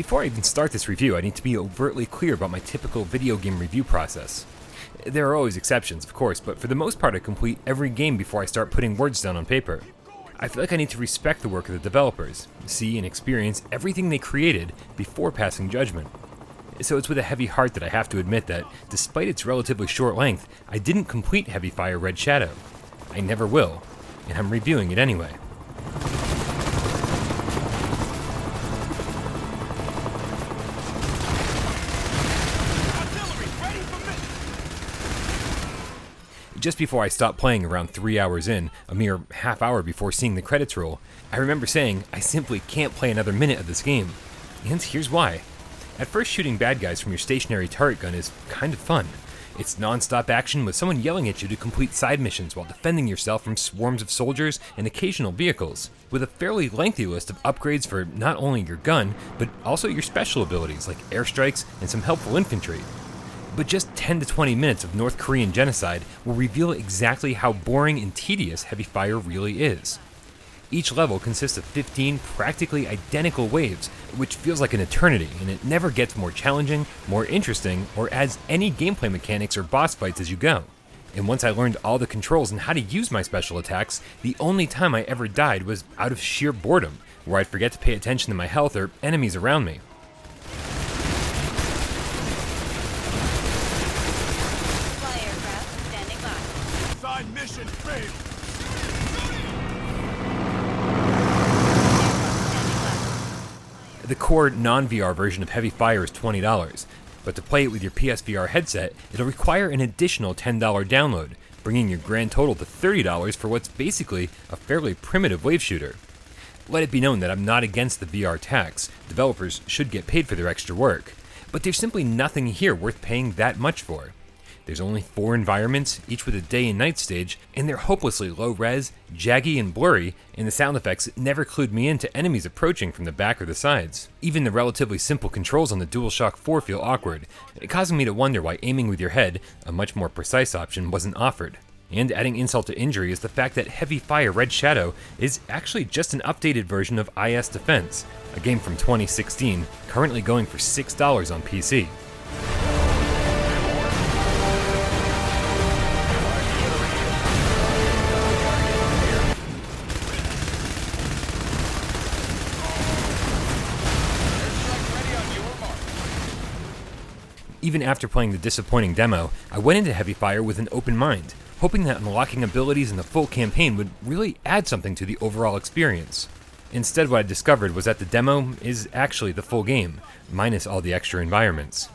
Before I even start this review, I need to be overtly clear about my typical video game review process. There are always exceptions, of course, but for the most part I complete every game before I start putting words down on paper. I feel like I need to respect the work of the developers, see and experience everything they created before passing judgment. So it's with a heavy heart that I have to admit that, despite its relatively short length, I didn't complete Heavy Fire Red Shadow. I never will, and I'm reviewing it anyway. Just before I stopped playing around 3 hours in, a mere half hour before seeing the credits roll, I remember saying, I simply can't play another minute of this game. And here's why. At first, shooting bad guys from your stationary turret gun is kind of fun. It's non-stop action with someone yelling at you to complete side missions while defending yourself from swarms of soldiers and occasional vehicles, with a fairly lengthy list of upgrades for not only your gun, but also your special abilities like airstrikes and some helpful infantry. But just 10 to 20 minutes of North Korean genocide will reveal exactly how boring and tedious Heavy Fire really is. Each level consists of 15 practically identical waves, which feels like an eternity, and it never gets more challenging, more interesting, or adds any gameplay mechanics or boss fights as you go. And once I learned all the controls and how to use my special attacks, the only time I ever died was out of sheer boredom, where I'd forget to pay attention to my health or enemies around me. Mission failed. The core non-VR version of Heavy Fire is $20, but to play it with your PSVR headset, it'll require an additional $10 download, bringing your grand total to $30 for what's basically a fairly primitive wave shooter. Let it be known that I'm not against the VR tax. Developers should get paid for their extra work, but there's simply nothing here worth paying that much for. There's only 4 environments, each with a day and night stage, and they're hopelessly low-res, jaggy, and blurry, and the sound effects never clued me into enemies approaching from the back or the sides. Even the relatively simple controls on the DualShock 4 feel awkward, causing me to wonder why aiming with your head, a much more precise option, wasn't offered. And adding insult to injury is the fact that Heavy Fire Red Shadow is actually just an updated version of IS Defense, a game from 2016, currently going for $6 on PC. Even after playing the disappointing demo, I went into Heavy Fire with an open mind, hoping that unlocking abilities in the full campaign would really add something to the overall experience. Instead, what I discovered was that the demo is actually the full game, minus all the extra environments.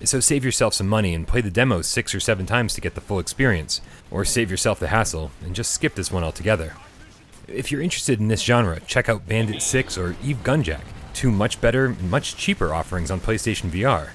So save yourself some money and play the demo 6 or 7 times to get the full experience, or save yourself the hassle and just skip this one altogether. If you're interested in this genre, check out Bandit 6 or Eve Gunjack, 2 much better and much cheaper offerings on PlayStation VR.